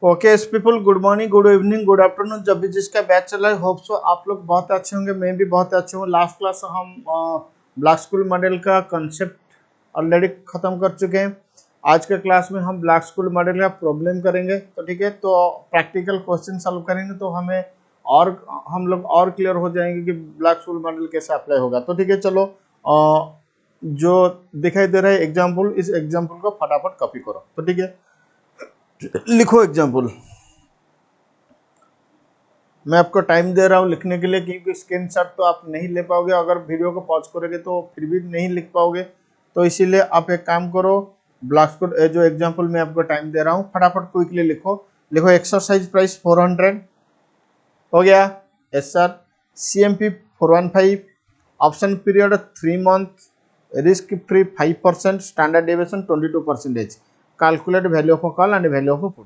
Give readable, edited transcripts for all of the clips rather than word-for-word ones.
Okay people, good morning, good evening, good afternoon, जब भी जिसका बैच चल रहा है। होप सो आप लोग बहुत अच्छे होंगे, मैं भी बहुत अच्छे हूँ। लास्ट क्लास हम ब्लैक स्कूल मॉडल का कंसेप्ट ऑलरेडी खत्म कर चुके हैं। आज के क्लास में हम ब्लैक स्कूल मॉडल का प्रॉब्लम करेंगे, तो ठीक है। तो प्रैक्टिकल क्वेश्चन सॉल्व करेंगे तो हमें और हम लोग और क्लियर हो जाएंगे कि ब्लैक स्कूल मॉडल कैसे अप्लाई होगा। तो ठीक है, चलो जो दिखाई दे रहा है एग्जाम्पल, इस एग्जाम्पल को फटाफट कॉपी करो। तो ठीक है, लिखो एग्जाम्पल। मैं आपको टाइम दे रहा हूँ लिखने के लिए, क्योंकि स्क्रीनशॉट तो आप नहीं ले पाओगे, अगर वीडियो को पॉज करोगे तो फिर भी नहीं लिख पाओगे। तो इसीलिए आप एक काम करो, ब्लॉक को जो एग्जांपल मैं आपको टाइम दे रहा हूँ फटाफट क्विकली लिखो। लिखो एक्सरसाइज प्राइस 400 हो गया। Yes sir. CMP 415, option period 3 month, risk free 5%, standard deviation 22%। Calculate value of a call and value of a put.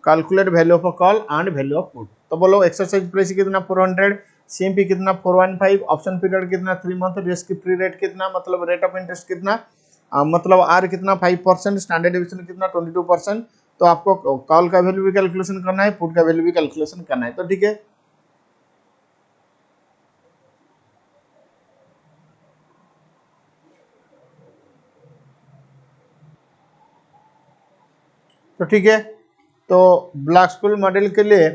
Calculate value of a call and value of put. तो बोलो exercise price कितना 400, CMP कितना 415, option period कितना 3 month, risk free rate कितना, मतलब rate of interest कितना, मतलब are कितना 5%, स्टैंडर्ड डेविएशन कितना 22%। तो आपको कॉल का वैल्यू भी कैलकुलेशन करना है, पुट का वैल्यू भी कैलकुलेशन करना है। तो ठीक है, तो ठीक है। तो ब्लैक स्कूल मॉडल के लिए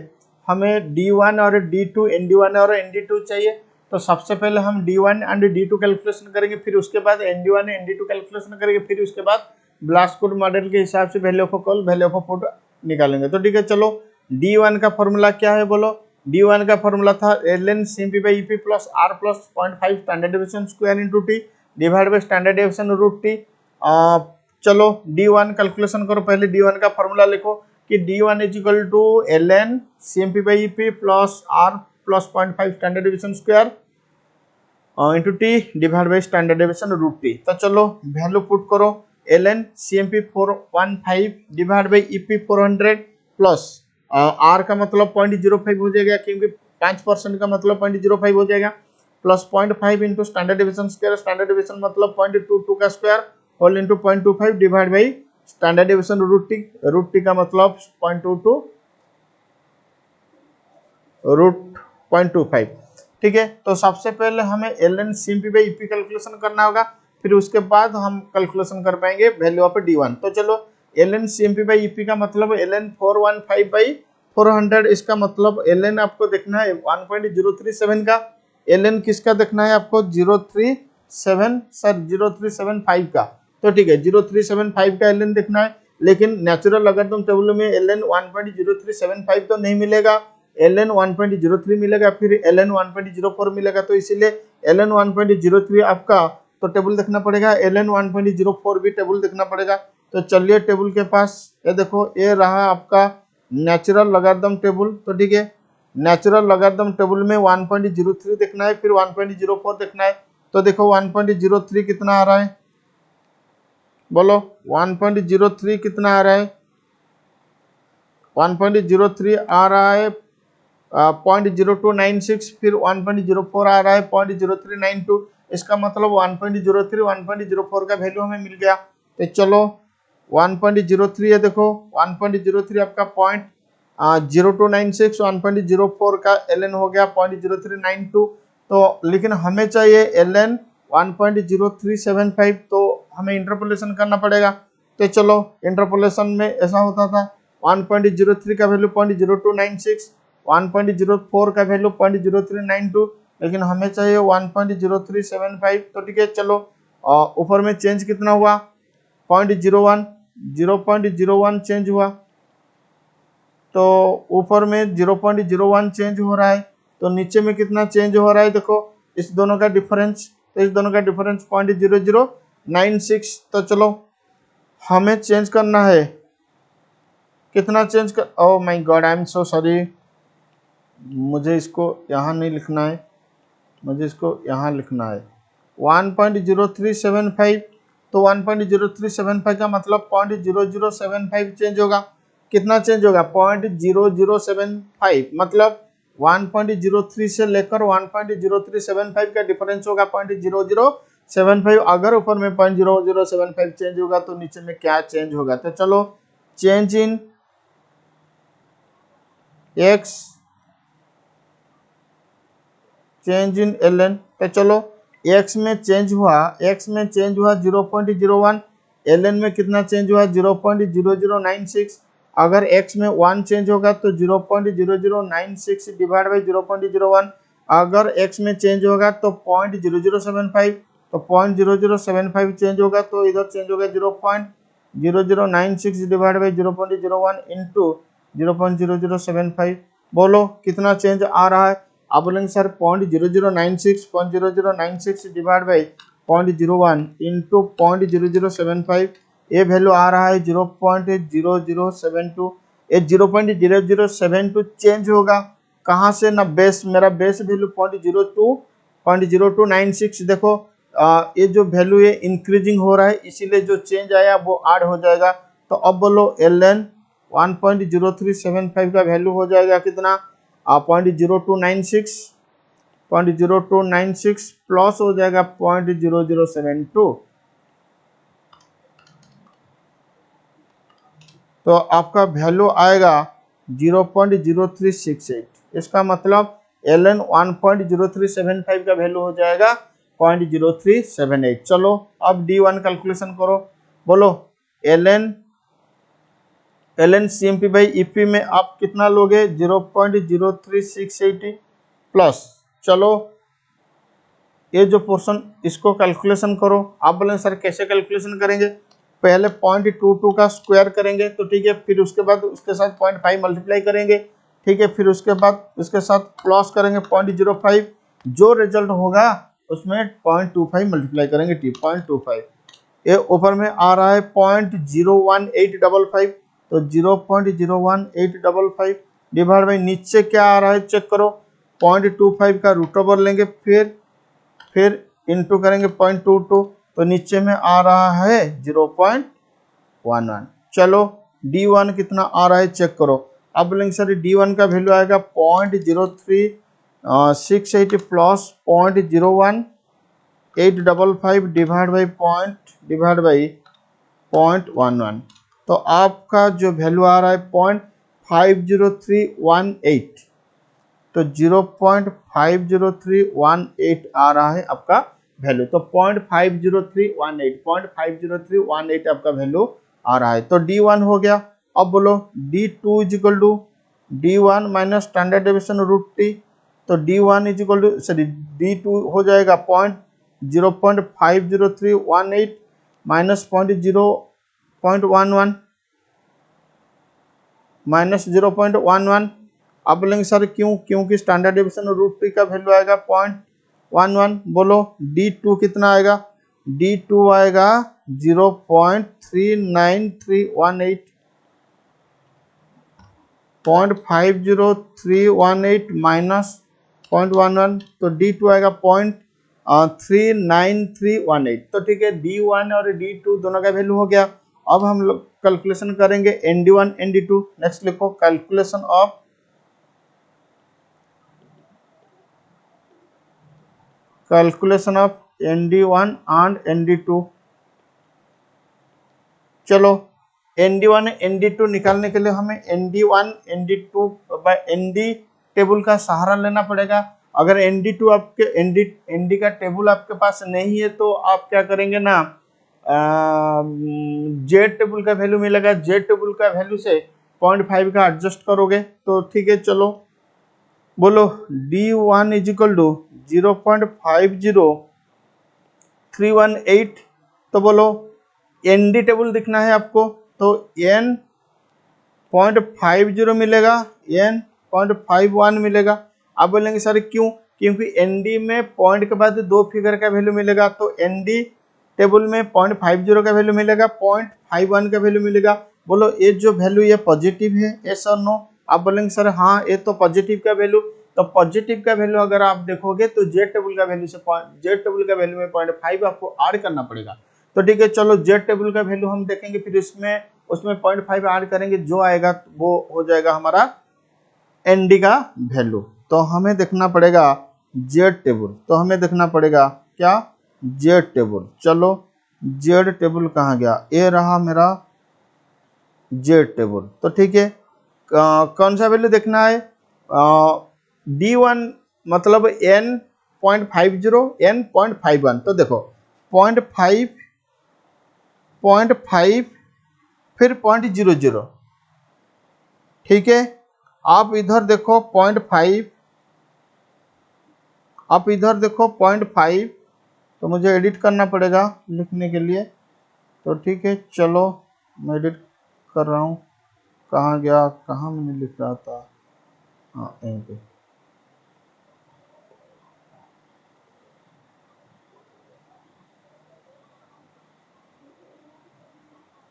हमें D1 और D2, ND1 और ND2 चाहिए। तो सबसे पहले हम D1 एंड D2 कैलकुलेशन करेंगे, फिर उसके बाद ND1 ND2 कैलकुलेशन करेंगे, फिर उसके बाद ब्लैक स्कूल मॉडल के हिसाब से value of call value of put निकालेंगे। तो ठीक है, चलो D1 का फॉर्मूला क्या है बोलो। D1 का फॉर्मूला था ln CMP by EP plus R plus 0.5 standard deviation square into T divide by standard deviation root T. चलो D1 कैलकुलेशन करो। पहले D1 का फॉर्मूला लिखो कि D1 is equal to ln CMP by EP plus R plus 0.5 standard deviation square into T divide by standard deviation root T. तो चलो value put करो। ln CMP 415 divide by EP 400 plus R का मतलब 0.05 हो जाएगा, क्योंकि 5% का मतलब 0.05 हो जाएगा, plus 0.5 into standard deviation square, standard deviation मतलब 0.22 का square whole into 0.25 divide by standard deviation root T का मतलब 0.22 रूट 0.25। ठीक है, तो सबसे पहले हमें ln CMP by EP calculation करना होगा, फिर उसके बाद हम कैलकुलेशन कर पाएंगे वैल्यू ऑफ D1। तो चलो ln CMP बाई EP का मतलब ln 415 बाई 400, इसका मतलब ln आपको देखना है 1.037 का, ln किसका देखना है आपको 0375 का। तो ठीक है, 0375 का ln देखना है, लेकिन नेचुरल लॉगरिथम टेबल में ln 1.0375 तो नहीं मिलेगा, ln 1.03 मिलेगा, फिर ln 1.04 मिलेगा। तो इसीलिए ln 1.03 आपका तो टेबल देखना पड़ेगा, ln 1.04 भी टेबल देखना पड़ेगा। तो चलिए टेबल के पास, ये देखो ये रहा आपका नेचुरल लॉगरिथम टेबल। तो ठीक है, नेचुरल लॉगरिथम टेबल में 1.03 देखना है, फिर 1.04 देखना है। तो देखो 1.03 कितना आ रहा है बोलो, 1.03 कितना आ रहा है, 1.03 आ रहा है 0.0296, फिर 1.04 आ रहा है 0.0392। इसका मतलब 1.03 1.04 का वैल्यू हमें मिल गया। तो चलो 1.03 है, देखो 1.03 आपका 0.0296, 1.04 का ln हो गया 0.0392। तो लेकिन हमें चाहिए ln 1.0375, तो हमें इंटरपोलेशन करना पड़ेगा। तो चलो इंटरपोलेशन में ऐसा होता था 1.03 का वैल्यू 0.0296, 1.04 का वैल्यू 0.0392, लेकिन हमें चाहिए 1.0375। तो ठीक है, चलो ऊपर में चेंज कितना हुआ 0.01, 0.01 चेंज हुआ। तो ऊपर में 0.01 चेंज हो रहा है, तो नीचे में कितना चेंज हो रहा है देखो, इस दोनों का डिफरेंस, तो इस दोनों का डिफरेंस 0.0096। तो चलो हमें चेंज करना है, कितना चेंज कर, oh my God I am so sorry, मुझे इसको यहाँ नहीं लिखना है, मुझे इसको यहाँ लिखना है 1.0375। तो 1.0375 का मतलब 0.0075 चेंज होगा। कितना चेंज होगा 0.0075, मतलब 1.03 से लेकर 1.0375 का डिफरेंस होगा 0.0075। अगर ऊपर में 0.0075 चेंज होगा तो नीचे में क्या चेंज होगा। तो चलो change in x change in ln, तो चलो x में चेंज हुआ 0.01, ln में कितना चेंज हुआ 0.0096। अगर x में 1 चेंज होगा तो 0.0096 डिवाइड बाई 0.01, अगर x में चेंज होगा तो 0.0075, तो 0.0075 चेंज होगा तो इधर चेंज होगा 0.0096 डिवाइड बाई 0.01 इंटू 0.0075। बोलो कितना चेंज आ रहा है। आप बोलेंगे सर 0.0096 डिवाइड बाई 0.01 इंटू 0.0075, ये वैल्यू आ रहा है 0.0072। ये 0.0072 चेंज होगा कहाँ से ना, बेस, मेरा बेस वैल्यू 0.0296। देखो ये जो वैल्यू है इंक्रीजिंग हो रहा है, इसीलिए जो चेंज आया वो ऐड हो जाएगा। तो अब बोलो ln 1.0375 का वैल्यू हो जाएगा कितना 0.0296 प्लस हो जाएगा 0.0072, तो आपका वैल्यू आएगा 0.0368। इसका मतलब ln 1.0375 का वैल्यू हो जाएगा 0.0378। चलो अब D1 कैलकुलेशन करो। बोलो ln CMP बाई EP में आप कितना लोगे 0.0368 प्लस, चलो ये जो पोर्शन इसको कैलकुलेशन करो। आप बोलेंगे सर कैसे कैलकुलेशन करेंगे, पहले 0.22 का स्क्वायर करेंगे तो ठीक है, फिर उसके बाद उसके साथ 0.5 मल्टीप्लाई करेंगे, ठीक है, फिर उसके बाद उसके साथ प्लस करेंगे 0.05, जो रिजल्ट होगा उसमें 0.25 मल्टीप्लाई करेंगे, 0.25। ये ऊपर में आ रहा है 0.01855, तो 0.01855 डिवाइड बाई नीचे क्या आ रहा है चेक करो, 0.25 का रूट ओवर लेंगे, फिर इंटू करेंगे 0.22, तो नीचे में आ रहा है 0.11। चलो D1 कितना आ रहा है चेक करो। अब बोलेंगे सर D1 का वैल्यू आएगा 0.03680 प्लस 0.01855 डिवाइड बाई 0.11, तो आपका जो वैल्यू आ रहा है 0.50318, तो 0.50318 आ रहा है आपका वैल्यू, तो 0.50318 आपका वैल्यू आ रहा है। तो D1 हो गया। अब बोलो D2 is equal to D1 minus standard deviation √t, तो D1 is equal to sorry D2 हो जाएगा 0.50318 माइनस 0.11 माइनस 0.11। आप बोलेंगे सर क्यों, क्योंकि स्टैंडर्ड डेविएशन √t का वैल्यू आएगा 0.11। बोलो D2 कितना आएगा, D2 आएगा 0.39318, 0.50318 माइनस 0.11, तो D2 आएगा 0.39318। तो ठीक है, D1 और D2 दोनों का वैल्यू हो गया। अब हम लोग कैलकुलेशन करेंगे ND1 ND2। नेक्स्ट लिखो calculation of ND1 and ND2। चलो ND1 ND2 निकालने के लिए हमें ND1 ND2 bye ND table का सहारा लेना पड़ेगा। अगर ND2 आपके ND का टेबल आपके पास नहीं है तो आप क्या करेंगे ना, जेड टेबल का वैल्यू मिलेगा, जेड टेबल का वैल्यू से 0.5 का एडजस्ट करोगे तो ठीक है। चलो बोलो D1 इज इक्वल टू 0.50318, तो बोलो ND टेबल दिखना है आपको, तो n 0.50 मिलेगा, n 0.51 मिलेगा। आप बोलेंगे सर क्यों, क्योंकि ND में पॉइंट के बाद 2 फिगर का वैल्यू मिलेगा, तो ND टेबल में 0.50 का वैल्यू मिलेगा, 0.51 का वैल्यू मिलेगा। बोलो ये जो वैल्यू ये पॉजिटिव है, यस और नो। आप बोलेंगे सर हाँ ये तो पॉजिटिव का वैल्यू, तो पॉजिटिव का वैल्यू अगर आप देखोगे तो जेड टेबल का वैल्यू से जेड टेबल का वैल्यू में 0.5 आपको ऐड करना पड़ेगा। तो ठीक है, चलो जेड टेबल का वैल्यू हम देखेंगे, फिर उसमें 0.5 ऐड करेंगे, जो आएगा वो हो जाएगा हमारा ND का वैल्यू। तो हमें देखना पड़ेगा जेड टेबल, तो हमें देखना पड़ेगा क्या, जेड टेबल। चलो जेड टेबल कहाँ गया, ये रहा मेरा जेड टेबल। तो ठीक है, कौन सा वैल्यू देखना है, D1 मतलब n 0.50 n 0.51, तो देखो 0.5 0.5 फिर 0.00, ठीक है। आप इधर देखो 0.5, आप इधर देखो 0.5, तो मुझे एडिट करना पड़ेगा लिखने के लिए, तो ठीक है चलो मैं एडिट कर रहा हूँ। कहाँ गया, कहाँ मैंने लिख रहा था, हाँ यहीं पे।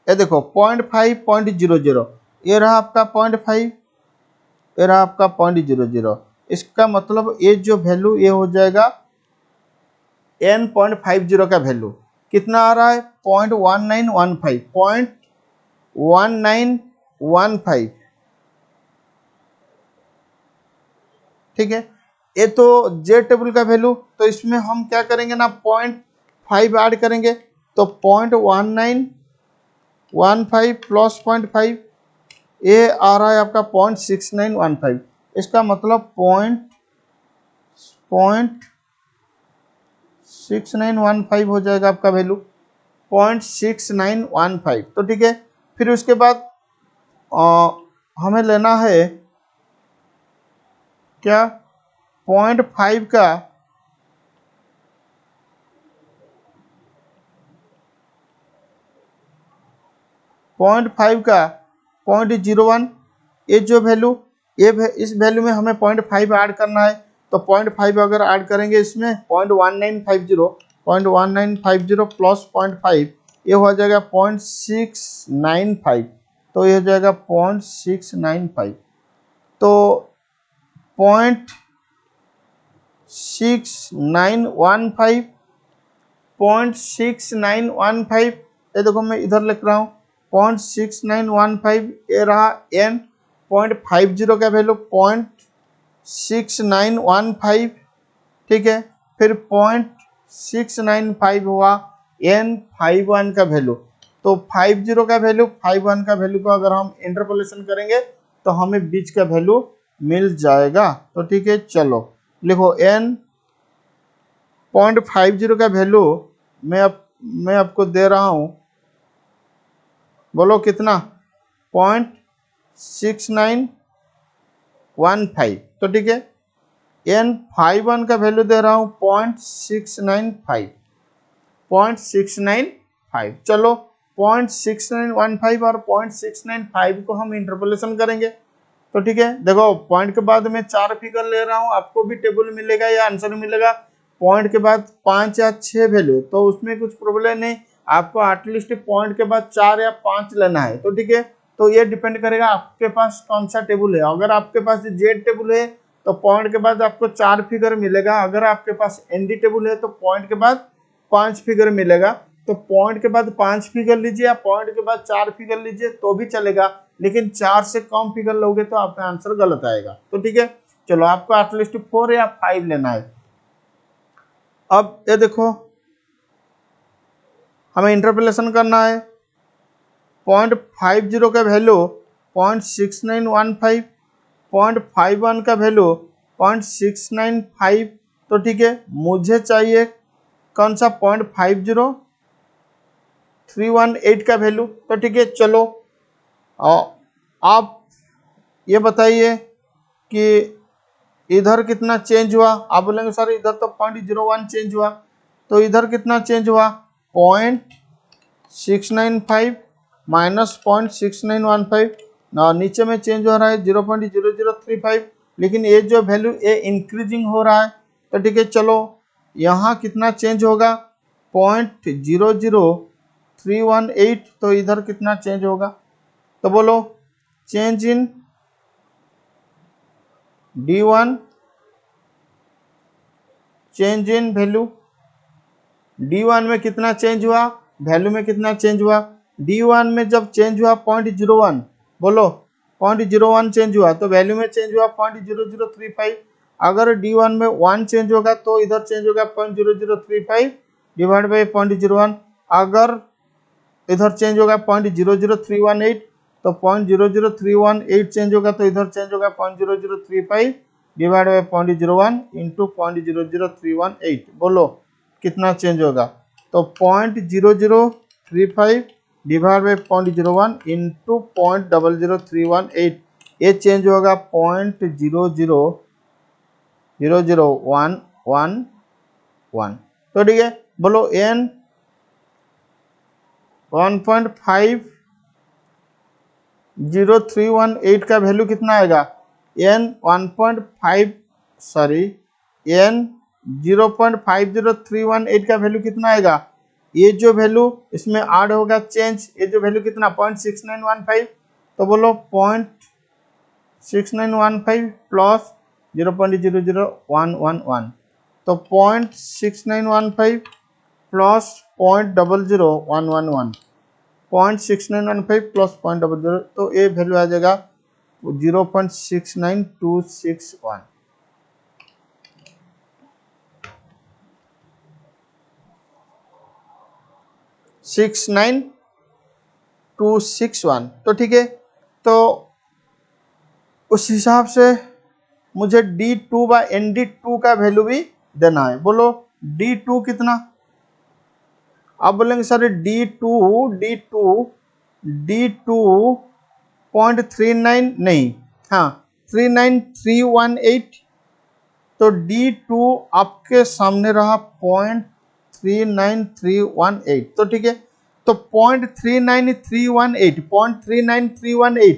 ये देखो 0.5 0.00, ये रहा आपका 0.5, ये रहा आपका 0.00। इसका मतलब ये जो वैल्यू ये हो जाएगा n 0.50 का वैल्यू कितना आ रहा है 0.1915, 0.1915, ठीक है। ये तो जे टेबल का वैल्यू, तो इसमें हम क्या करेंगे ना 0.5 ऐड करेंगे, तो 0.1915 प्लस 0.5, ये आ रहा है आपका 0.6915। इसका मतलब 0.6915 हो जाएगा आपका वैल्यू 0.6915, तो ठीक है। फिर उसके बाद हमें लेना है क्या 0.5 का 0.5 का 0.01, ये जो वैल्यू, ये इस वैल्यू में हमें 0.5 ऐड करना है, तो 0.5 अगर ऐड करेंगे इसमें 0.1950 प्लस 0.5, ये हो जाएगा 0.695, तो ये हो जाएगा 0.695, तो 0.6915, 0.6915, ये देखो मैं इधर लिख रहा हूँ 0.6915, ये रहा n 0.50 का वैल्यू 0.6915, ठीक है। फिर 0.695 हुआ n51 का वैल्यू, तो 50 का वैल्यू 51 का वैल्यू को अगर हम इंटरपोलेशन करेंगे तो हमें बीच का वैल्यू मिल जाएगा, तो ठीक है चलो लिखो n 0.50 का वैल्यू मैं आपको दे रहा हूं, बोलो कितना 0.6915, तो ठीक है। n51 का वैल्यू दे रहा हूं 0.695, चलो 0.6915 और 0.695 को हम इंटरपोलेशन करेंगे, तो ठीक है। देखो पॉइंट के बाद मैं 4 फिगर ले रहा हूं, आपको भी टेबल मिलेगा या आंसर मिलेगा पॉइंट के बाद 5 या 6 वैल्यू, तो उसमें कुछ प्रॉब्लम नहीं, आपको एटलीस्ट पॉइंट के बाद 4 या 5 लेना है, तो ठीक है। तो ये डिपेंड करेगा आपके पास कौन सा टेबल है। अगर आपके पास जेड टेबल है तो पॉइंट के बाद आपको 4 फिगर मिलेगा, अगर आपके पास एनडी टेबल है तो पॉइंट के बाद 5 फिगर मिलेगा। तो पॉइंट के बाद 5 फिगर लीजिए या पॉइंट के बाद 4 फिगर लीजिए तो भी चलेगा, लेकिन 4 से कम फिगर लोगे तो आपका आंसर गलत आएगा, तो ठीक है। चलो आपको एटलीस्ट 4 या 5 लेना है। अब ये देखो हमें इंटरपोलेशन करना है, 0.50 का वैल्यू 0.6915, 0.51 का वैल्यू 0.695, तो ठीक है। मुझे चाहिए कौन सा 0.50 318 का वैल्यू, तो ठीक है चलो आप ये बताइए कि इधर कितना चेंज हुआ। आप बोलेंगे सर इधर तो 0.01 चेंज हुआ, तो इधर कितना चेंज हुआ 0.695 माइनस 0.6915, नीचे में चेंज हो रहा है 0.0035, लेकिन ये जो वैल्यू ये इंक्रीजिंग हो रहा है, तो ठीक है चलो यहाँ कितना चेंज होगा 0.00318, तो इधर कितना चेंज होगा, तो बोलो change in D1, change in value, D1 में कितना चेंज हुआ, वैल्यू में कितना चेंज हुआ। D1 में जब चेंज हुआ 0.01, बोलो 0.01 चेंज हुआ तो वैल्यू में चेंज हुआ 0.0035। अगर D1 में 1 चेंज होगा तो इधर चेंज होगा 0.0035 डिवाइड बाई 0.01, अगर इधर चेंज होगा 0.00318 तो 0.00318 चेंज होगा, तो इधर चेंज होगा 0.0035 डिवाइड बाई 0.01 इंटू 0.00318। बोलो कितना चेंज होगा? तो 0.0035 डिवाइड बाई 0.01 इंटू 0.00318, ये चेंज होगा 0.00011। तो ठीक है, बोलो n 1.5038 का वैल्यू कितना आएगा? n 0.5038 का वैल्यू कितना आएगा? ये जो वैल्यू इसमें ऐड होगा चेंज, ये जो वैल्यू कितना 0.6915, तो बोलो 0.6915 प्लस 0.00111, तो 0.6915 प्लस 0.00111, 0.6915 प्लस 0.00, तो ये वैल्यू आ जाएगा 0.69261। 69261। तो ठीक है, तो उस हिसाब से मुझे D2 व ND2 का वैल्यू भी देना है। बोलो D2 कितना? आप बोलेंगे सर D2 0.39 नहीं, हाँ 39318, तो D2 आपके सामने रहा 0.39318। तो ठीक है, तो 0.39318,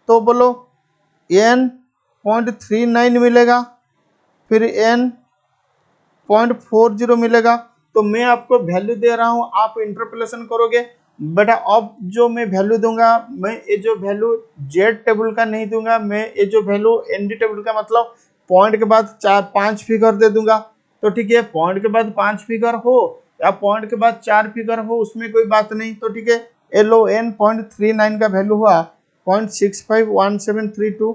तो बोलो n 0.39 मिलेगा, फिर n 0.40 मिलेगा। तो मैं आपको वैल्यू दे रहा हूं, आप इंटरपोलेशन करोगे। बेटा अब जो मैं वैल्यू दूंगा, मैं ये जो वैल्यू जेड टेबल का नहीं दूंगा, मैं ये जो वैल्यू एनडी टेबल का मतलब पॉइंट के बाद 4-5 फिगर दे दूंगा। तो ठीक है, पॉइंट के बाद 5 फिगर हो या पॉइंट के बाद 4 फिगर हो, उसमें कोई बात नहीं। तो ठीक है, एलो n 0.39 का वैल्यू हुआ 0.651732,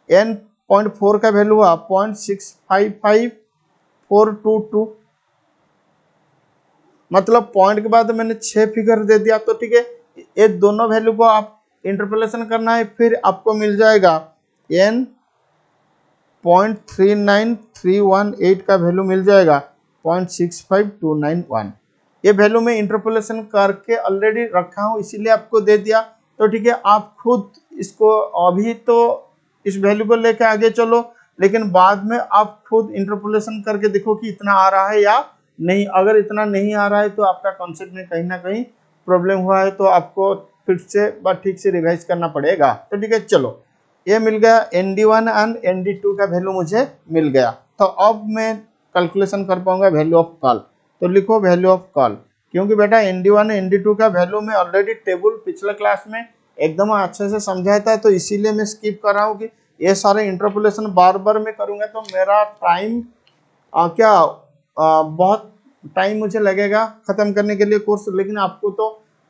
n 0.4 का वैल्यू हुआ 0.655422, मतलब पॉइंट के बाद मैंने 6 फिगर दे दिया। तो ठीक है, ये दोनों वैल्यू को आप इंटरपोलेशन करना है, फिर आपको मिल जाएगा n 0.39318 का वैल्यू मिल जाएगा 0.65291। ये वैल्यू मैं इंटरपोलेशन करके ऑलरेडी रखा हूं, इसीलिए आपको दे दिया। तो ठीक है, आप खुद इसको अभी तो इस वैल्यू को लेकर आगे चलो, लेकिन बाद में आप खुद इंटरपोलेशन करके देखो कि इतना आ रहा है या नहीं। अगर इतना नहीं आ रहा है तो आपका कॉन्सेप्ट में कहीं ना कहीं प्रॉब्लम हुआ है, तो आपको फिर से ठीक से रिवाइज करना पड़ेगा। तो ठीक है, चलो ये मिल गया ND1 एंड ND2 का वैल्यू मुझे मिल गया। तो अब मैं कैलकुलेशन कर पाऊंगा वैल्यू ऑफ कॉल। तो लिखो वैल्यू ऑफ कॉल, क्योंकि बेटा ND1 ND2 का वैल्यू मैं ऑलरेडी टेबल पिछले क्लास में एकदम अच्छे से समझाया था, तो इसीलिए मैं स्किप कर रहा हूँ कि ये सारे इंटरपोलेशन बार बार मैं करूंगा तो मेरा टाइम बहुत टाइम मुझे लगेगा खत्म करने के लिए कोर्स, लेकिन आपको तो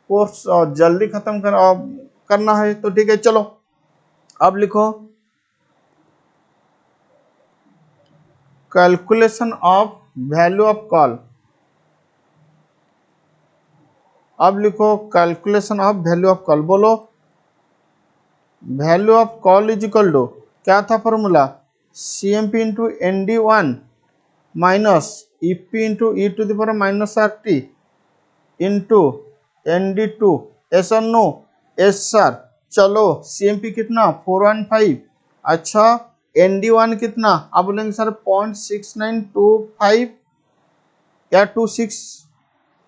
कोर्स जल्दी खत्म करना है। तो ठीक है, चलो अब लिखो calculation of value of call. अब लिखो calculation of value of call. बोलो value of call is equal to, क्या था formula? CMP into ND1 minus EP into e to the power minus RT into ND2। Yes or no? Yes sir. चलो CMP कितना 415, अच्छा ND1 कितना? आप बोलेंगे sir 0.6925 या 26।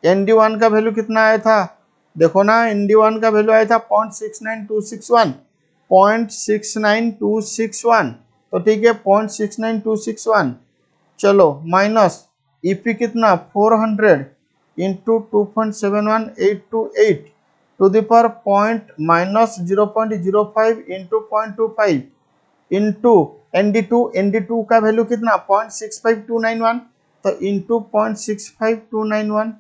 ND1 का वैल्यू कितना आया था? देखो ना, ND1 का वैल्यू आया था 0.69261। तो ठीक है 0.69261। चलो माइनस EP कितना 400 into 2.71828 to the power point minus 0.05 into 0.25 into ND2 का वैल्यू कितना 0.65291, तो इंटू 0.65291।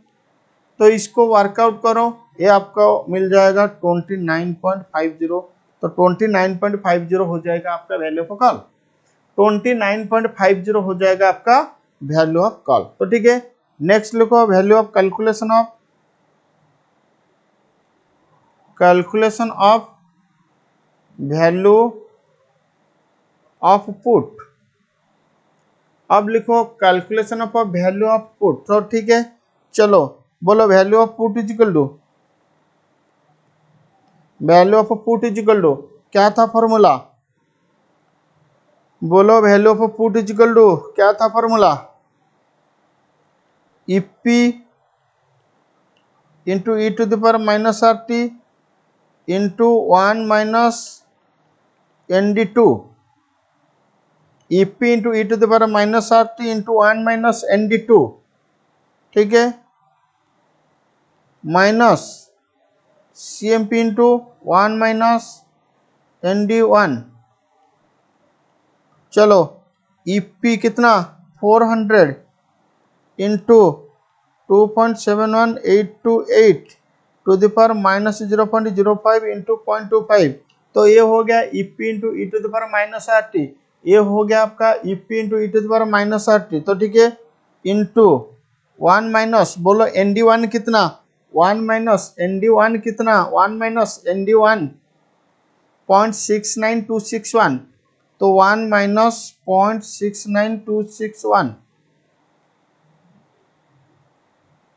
तो इसको वर्कआउट करो, ये आपको मिल जाएगा 29.50। तो 29.50 हो जाएगा आपका वैल्यू ऑफ कॉल, 29.50 हो जाएगा आपका वैल्यू ऑफ कॉल। तो ठीक है, नेक्स्ट लिखो value of calculation of value of put. अब लिखो calculation of value of put. तो ठीक है, चलो बोलो value of put is equal to, value of put is equal to क्या था फॉर्मूला? बोलो value of put is equal to क्या था formula? EP into E to the power minus R T into 1 minus N D two, EP into E to the power minus R T into 1 minus N D two, ठीक है, minus C M P into 1 minus N D one. चलो EP कितना 400 into 2.71828 to the power minus 0.05 into 0.25। तो ये हो गया EP into E to the power minus R T, ये हो गया आपका EP into E to the power minus R T. तो ठीक है, इंटू 1 माइनस बोलो एन डी वन कितना, 1 माइनस एन डी वन कितना, 1 माइनस एन डी वन 0.69261। तो 1 माइनस 0.69261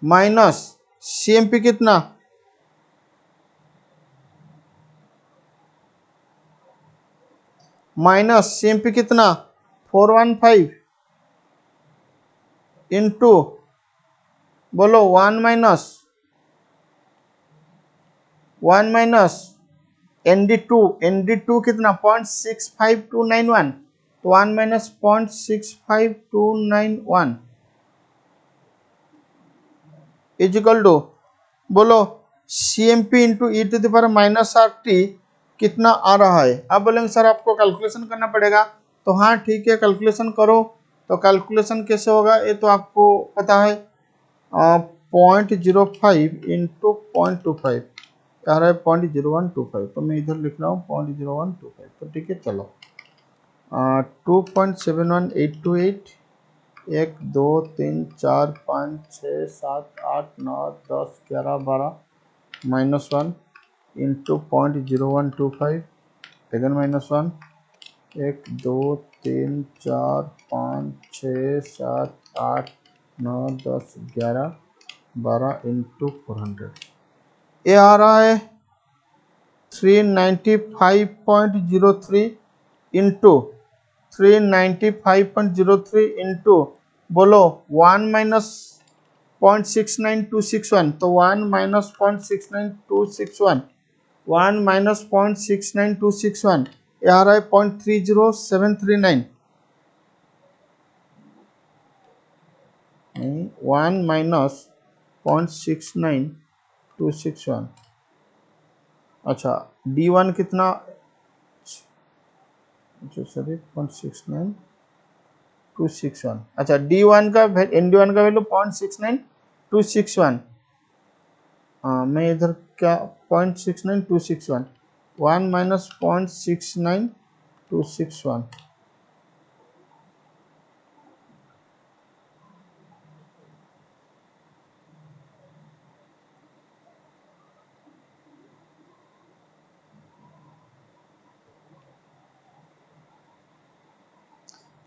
माइनस सीएमपी कितना, माइनस सीएमपी कितना 415 इंटू बोलो 1 माइनस एनडी टू कितना 0.65291। तो 1 माइनस 0.65291 इजिकल टू बोलो CMP into E to the power minus R T कितना आ रहा है। अब बोलेंगे सर आपको कैलकुलेशन करना पड़ेगा, तो हाँ ठीक है कैलकुलेशन करो। तो कैलकुलेशन कैसे होगा ये तो आपको पता है, 0.05 इंटू 0.25 आ रहा है 0.0125। तो मैं इधर लिख रहा हूँ 0.0125। तो ठीक है चलो 2.71828 1 2 3 4 5 6 7 8 9 10 11 12 minus 1 into 0.0125 again minus 1 1 2 3 4 5 6 7 8 9 10 11 12 into 400। ये आ रहा है 395.03 इंटू 395.03 इंटू बोलो 1 माइनस 0.69261। तो 1 माइनस 0.69261, 1 माइनस 0.69261 ये आ रहा है 0.30739। 1 माइनस 0.69261। अच्छा D1 कितना, सॉरी 0.69261। अच्छा D1 का ND1 का वैल्यू 0.69261। मैं इधर क्या 0.69261, 1 माइनस 0.69261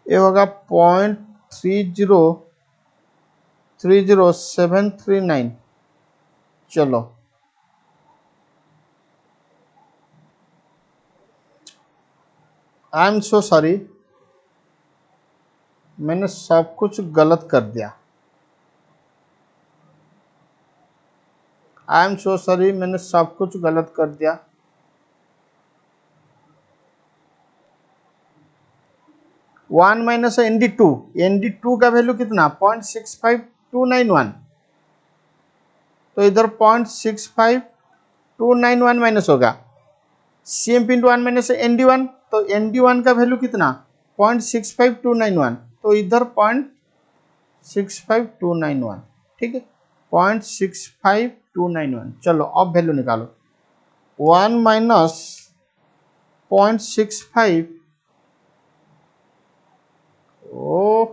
ये होगा 0.30739। चलो आई एम सो सॉरी, मैंने सब कुछ गलत कर दिया। आई एम सो सॉरी, मैंने सब कुछ गलत कर दिया। 1 माइनस ND2 का वैल्यू कितना 0.65291। तो इधर 0.65291 माइनस होगा CMP इंटू 1 माइनस ND1। तो ND1 का वैल्यू कितना 0.65291। तो इधर 0.65291, ठीक है 0.65291। चलो अब वैल्यू निकालो 1 माइनस 0.65 ओ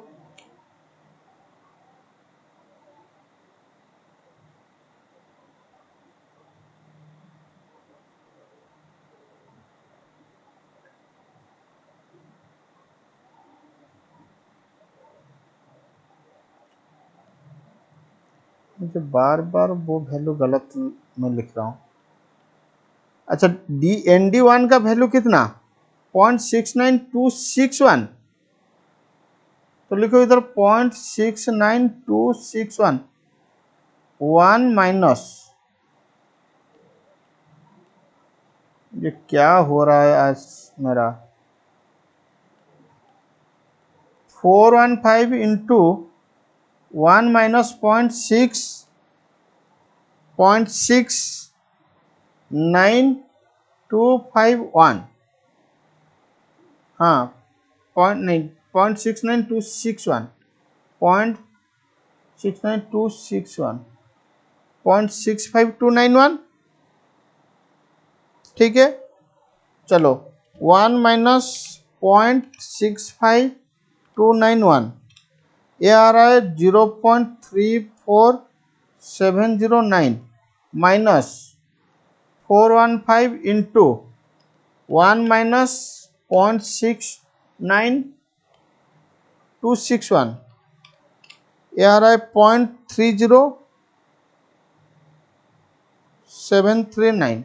मुझे बार बार वो वैल्यू गलत मैं लिख रहा हूँ। अच्छा, ND1 का वैल्यू कितना 0.69261, तो लिखो इधर 0.69261 1 माइनस, ये क्या हो रहा है आज मेरा, 415 इंटू 1 माइनस 0.69251, हाँ पॉइंट नहीं 0.69261 0.69261 0.65291, ठीक है। चलो 1 माइनस 0.65291, ये आ रहा है 0.34709 माइनस 415 इंटू 1 माइनस 0.69261, ये आ रहा है 0.30739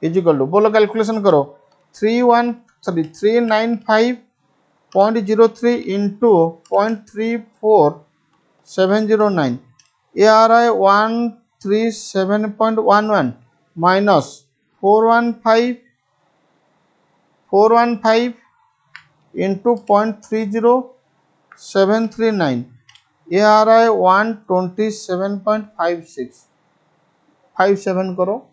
इजिकल टू, बोलो कैलकुलेशन करो, 395.03 इंटू 0.34709, ये आ रहा है 137.11 माइनस 415 इंटू 0.30739, ये आ रहा है 127.57 करो,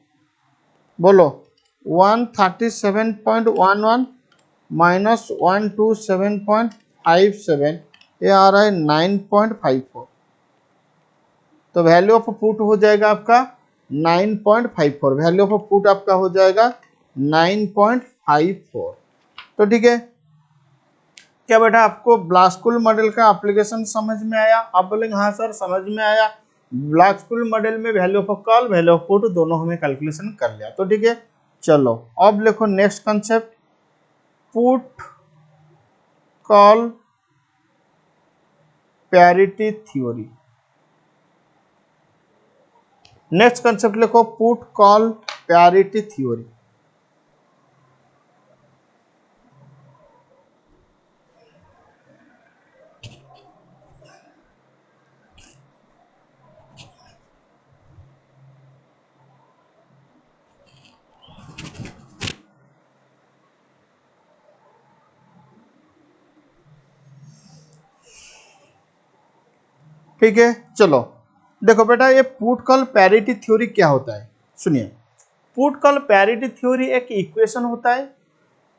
बोलो 137.11 माइनस 127.57, ये आ रहा है 9.54, तो वैल्यू ऑफ पुट हो जाएगा आपका 9.54, वैल्यू ऑफ पुट आपका हो जाएगा 9.54। तो ठीक है, क्या बेटा आपको ब्लास्कुल मॉडल का एप्लीकेशन समझ में आया? आप बोलेंगे हाँ सर समझ में आया। ब्लास्कुल मॉडल में value of call value of put दोनों हमें कैलकुलेशन कर लिया। तो ठीक है, चलो अब लिखो next concept, put call parity theory. Next concept लिखो पुट कॉल पैरिटी थ्योरी। ठीक है, चलो देखो बेटा ये पुट कॉल पैरिटी थ्योरी क्या होता है, सुनिए। पुट कॉल पैरिटी थ्योरी एक इक्वेशन होता है,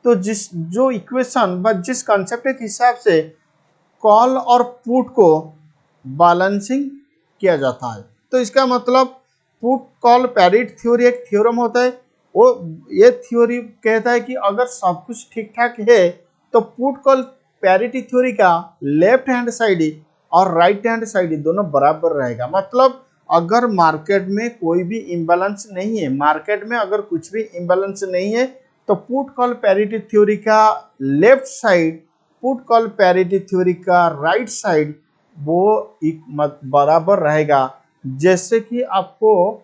तो जो इक्वेशन व जिस कंसेप्ट के हिसाब से कॉल और पुट को बैलेंसिंग किया जाता है, तो इसका मतलब पुट कॉल पैरिटी थ्योरी एक थ्योरम होता है। वो ये थ्योरी कहता है कि अगर सब कुछ ठीक ठाक है तो पुट कॉल पैरिटी थ्योरी का लेफ्ट हैंड साइड और राइट हैंड साइड दोनों बराबर रहेगा। मतलब अगर मार्केट में कोई भी इम्बैलेंस नहीं है, मार्केट में अगर कुछ भी इम्बैलेंस नहीं है, तो पुट कॉल पैरिटी थ्योरी का left side, put call parity theory का राइट साइड वो बराबर रहेगा। जैसे कि आपको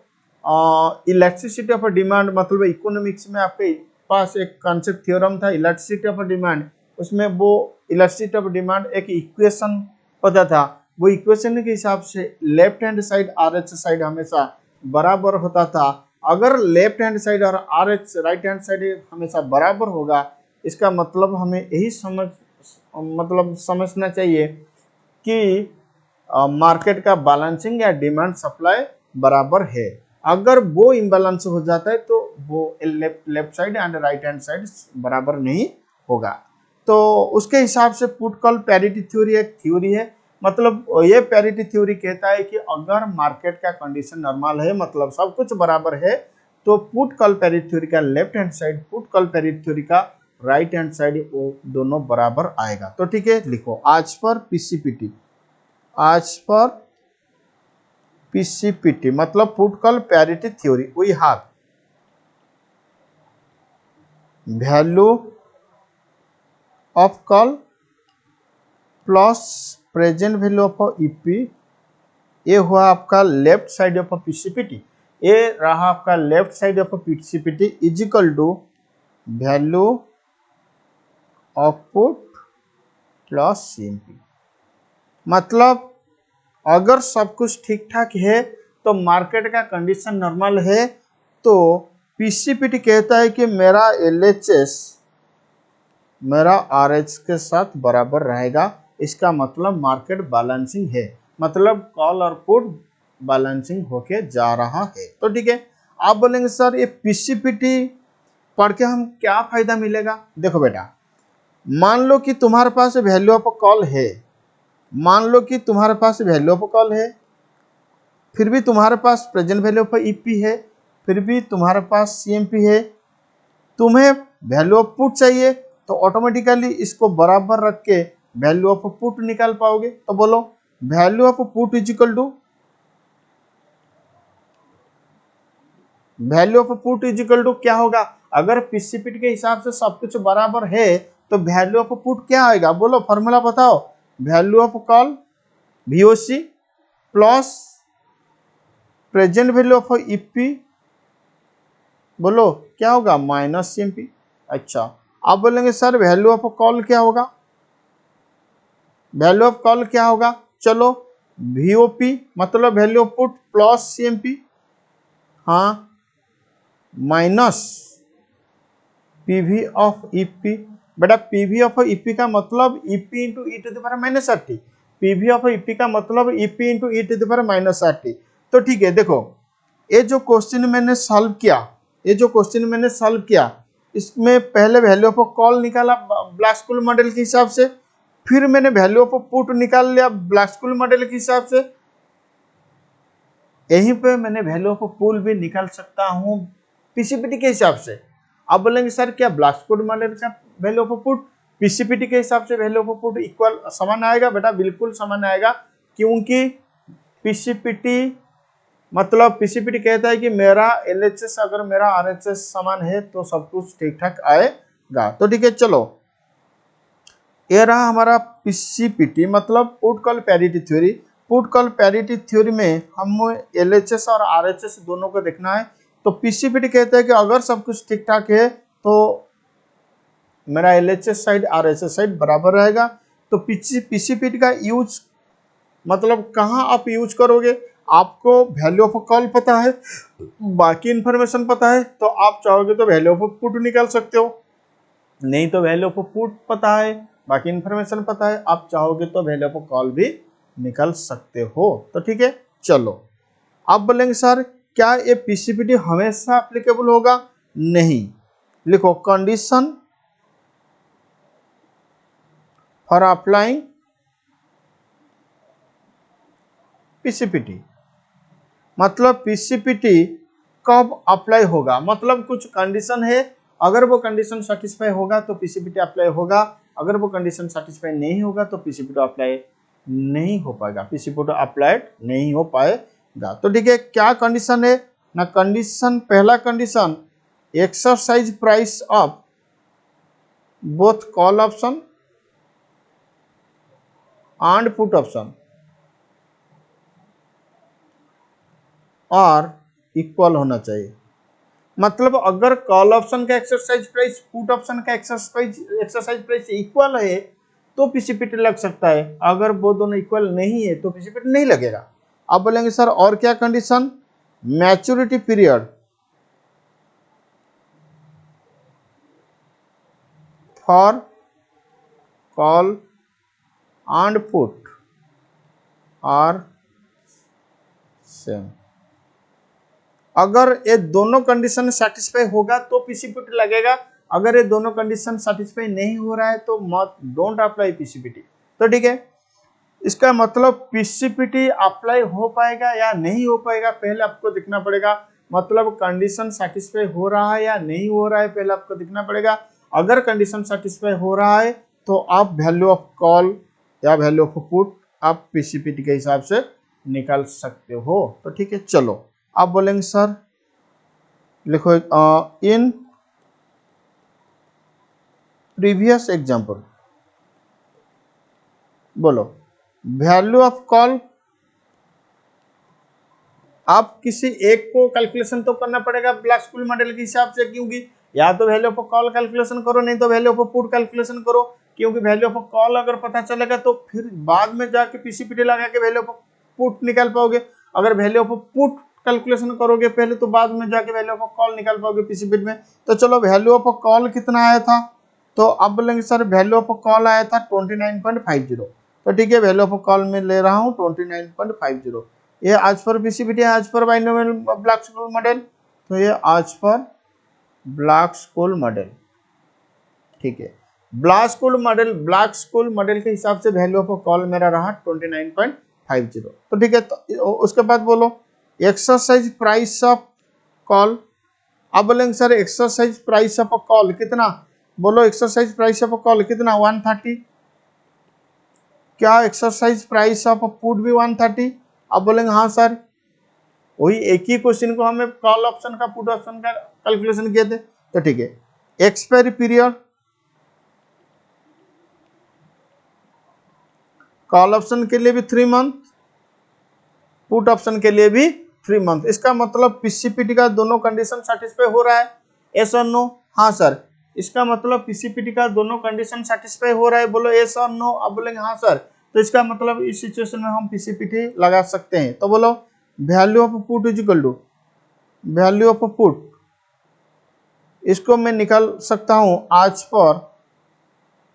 इलेक्ट्रिसिटी ऑफ डिमांड, मतलब इकोनॉमिक्स में आपके पास एक कॉन्सेप्ट थ्योरम था इलेक्ट्रिसिटी ऑफ डिमांड, उसमें वो इलेक्ट्रिसिटी ऑफ डिमांड एक इक्वेशन होता था, वो इक्वेशन के हिसाब से left hand side RH side हमेशा बराबर होता था। अगर लेफ्ट हैंड साइड और RH राइट हैंड साइड हमेशा बराबर होगा, इसका मतलब हमें यही समझना चाहिए कि मार्केट का बैलेंसिंग या डिमांड सप्लाई बराबर है। अगर वो इम्बैलेंस हो जाता है तो वो left side and right hand side बराबर नहीं होगा। तो उसके हिसाब से पुट कॉल पैरिटी थ्योरी एक थ्योरी है। मतलब ये पैरिटी थ्योरी कहता है कि अगर मार्केट का कंडीशन नॉर्मल है, मतलब सब कुछ बराबर है, तो पुट कॉल पैरिटी थ्योरी का left hand side, put call parity theory का राइट हैंड साइड वो दोनों बराबर आएगा। तो ठीक है, लिखो आज पर PCPT, आज पर PCPT मतलब put call parity theory, we have value of call plus present value of EP ये हुआ आपका लेफ्ट साइड ऑफ पीसीपीटी, ये रहा आपका left side of PCPT is equal to value of put plus CMP. मतलब अगर सब कुछ ठीक ठाक है तो मार्केट का कंडीशन नॉर्मल है, तो पीसीपीटी कहता है कि मेरा एलएचएस मेरा आरएच के साथ बराबर रहेगा। इसका मतलब मार्केट बैलेंसिंग है, मतलब कॉल और पुट बैलेंसिंग होके जा रहा है। तो ठीक है, आप बोलेंगे सर ये पीसीपीटी पढ़ के हम क्या फायदा मिलेगा। देखो बेटा, मान लो कि तुम्हारे पास वैल्यू ऑफ कॉल है, मान लो कि तुम्हारे पास वैल्यू ऑफ कॉल है, फिर भी तुम्हारे पास प्रेजेंट वैल्यू ऑफ ईपी है, फिर भी तुम्हारे पास सीएमपी है, तुम्हें वैल्यू ऑफ पुट चाहिए, तो ऑटोमेटिकली इसको बराबर रख के वैल्यू ऑफ पुट निकाल पाओगे। तो बोलो value of put is equal to, value of put is equal to क्या होगा, अगर पीसीपीटी के हिसाब से सब कुछ बराबर है तो वैल्यू ऑफ पुट क्या आएगा, बोलो फॉर्मूला बताओ। Value of call VOC plus present value of EP, बोलो क्या होगा, माइनस सीएमपी। अच्छा, आप बोलेंगे सर वैल्यू ऑफ कॉल क्या होगा, वैल्यू ऑफ कॉल क्या होगा, चलो वीओपी मतलब value of put plus CMP, हाँ, माइनस पीवी ऑफ ईपी। बेटा पीवी ऑफ ईपी का मतलब EP into E to the power minus R T, PV of EP का मतलब EP into E to the power minus R T. तो ठीक है, देखो ये जो क्वेश्चन मैंने सॉल्व किया, ये जो क्वेश्चन मैंने सॉल्व किया, इसमें पहले वैल्यू ऑफ कॉल निकाला ब्लैक स्कूल मॉडल के हिसाब से, फिर मैंने वैल्यू ऑफ पुट निकाल लिया ब्लैक स्कूल मॉडल के हिसाब से, यहीं पे मैंने वैल्यू ऑफ पुल भी निकाल सकता हूँ पीसीपीटी के हिसाब से। आप बोलेंगे सर क्या ब्लैक स्कूल मॉडल का वैल्यू ऑफ पुट पीसीपीटी के हिसाब से वैल्यू ऑफ पुट इक्वल समान आएगा, बेटा बिल्कुल समान आएगा, क्योंकि पीसीपीटी मतलब पीसीपीटी कहता है कि मेरा एलएचएस अगर मेरा आरएचएस समान है तो सब कुछ ठीक ठाक आएगा। तो ठीक है, चलो ये रहा हमारा पीसीपीटी मतलब put call parity theory. Put call parity theory में हम एलएचएस और आरएचएस दोनों को देखना है। तो पीसीपीटी कहता है कि अगर सब कुछ ठीक ठाक है तो मेरा एलएचएस साइड आरएचएस साइड बराबर रहेगा। तो पीसीपीटी का यूज मतलब कहाँ आप यूज करोगे, आपको वैल्यू ऑफ कॉल पता है, बाकी इंफॉर्मेशन पता है, तो आप चाहोगे तो वैल्यू ऑफ पुट निकाल सकते हो, नहीं तो वैल्यू ऑफ पुट पता है, बाकी इंफॉर्मेशन पता है, आप चाहोगे तो वैल्यू ऑफ कॉल भी निकाल सकते हो। तो ठीक है, चलो आप बोलेंगे सर क्या ये पीसीपीटी हमेशा एप्लीकेबल होगा, नहीं, लिखो कंडीशन फॉर अप्लाइंग पीसीपीटी, मतलब पीसीपीटी कब अप्लाई होगा, मतलब कुछ कंडीशन है, अगर वो कंडीशन सेटिस्फाई होगा तो पीसीपीटी अप्लाई होगा, अगर वो कंडीशन सेटिस्फाई नहीं होगा तो पीसीपीटी अप्लाई नहीं हो पाएगा, पीसीपीटी अप्लाइड नहीं हो पाएगा। तो ठीक है, क्या कंडीशन है ना, कंडीशन पहला condition exercise price of both call option and put option और इक्वल होना चाहिए। मतलब अगर कॉल ऑप्शन का एक्सरसाइज प्राइस पुट ऑप्शन का एक्सरसाइज प्राइस इक्वल है तो पीसीपीटी लग सकता है, अगर वो दोनों इक्वल नहीं है तो पीसीपीटी नहीं लगेगा। आप बोलेंगे सर और क्या condition, maturity period for call and put are same, अगर ये दोनों कंडीशन सेटिस्फाई होगा तो पीसीपीटी लगेगा, अगर ये दोनों कंडीशन सेटिस्फाई नहीं हो रहा है तो मत डोंट अप्लाई पीसीपीटी। तो ठीक है, इसका मतलब पीसीपीटी अप्लाई हो पाएगा या नहीं हो पाएगा पहले आपको देखना पड़ेगा, मतलब कंडीशन सेटिस्फाई हो रहा है या नहीं हो रहा है पहले आपको देखना पड़ेगा। अगर कंडीशन सेटिस्फाई हो रहा है तो आप वैल्यू ऑफ कॉल या वैल्यू ऑफ पुट आप पीसीपीटी के हिसाब से निकाल सकते हो। तो ठीक है, चलो आप बोलेंगे सर लिखो इन प्रीवियस एग्जांपल, बोलो वैल्यू ऑफ कॉल आप किसी एक को कैलकुलेशन तो करना पड़ेगा ब्लैक स्कूल मॉडल के हिसाब से, क्योंकि या तो वैल्यू ऑफ कॉल कैलकुलेशन करो, नहीं तो वैल्यू ऑफ पुट कैलकुलेशन करो, क्योंकि वैल्यू ऑफ कॉल अगर पता चलेगा तो फिर बाद में जाके पीसीपीटी लगा के वैल्यू ऑफ पुट निकाल पाओगे। अगर वैल्यू ऑफ पुट कैलकुलेशन करोगे पहले तो बाद में जाके वैल्यू ऑफ कॉल निकाल पाओगे पीसीपीटी में। तो चलो वैल्यू ऑफ कॉल कितना आया था, तो अब बोलेंगे सर वैल्यू ऑफ कॉल आया था 29.50। तो ठीक है, वैल्यू ऑफ कॉल में ले रहा हूँ 29.50। ये आज पर पीसीपीटी है, आज पर बाइनोमियल ब्लैक स्कूल मॉडल, तो ये आज पर ब्लैक स्कूल मॉडल। ठीक है, ब्लैक स्कूल मॉडल के हिसाब से वैल्यू ऑफ कॉल मेरा रहा 29.50। तो ठीक है, तो उसके बाद बोलो एक्सरसाइज प्राइस ऑफ कॉल। अब बोलेंगे sir exercise price of call कितना, बोलो एक्सरसाइज प्राइस ऑफ कॉल कितना 130। क्या एक्सरसाइज प्राइस ऑफ पुट भी 130? अब बोलेंगे हाँ सर, वही एक ही क्वेश्चन को हमें कॉल ऑप्शन का पुट ऑप्शन का कैलकुलेशन किए थे। तो ठीक है, एक्सपायरी पीरियड कॉल ऑप्शन के लिए भी 3 मंथ, पुट ऑप्शन के लिए भी 3 मंथ। इसका मतलब पीसीपीटी का दोनों कंडीशन सेटिस्फाई हो रहा है, यस और नो? हाँ सर, इसका मतलब पीसीपीटी का दोनों कंडीशन सेटिस्फाई हो रहा है, बोलो यस और नो? अब बोलेंगे हाँ सर, तो इसका मतलब इस सिचुएशन में हम पीसीपीटी लगा सकते हैं। तो बोलो value of put is equal to value of put, इसको मैं निकाल सकता हूं आज पर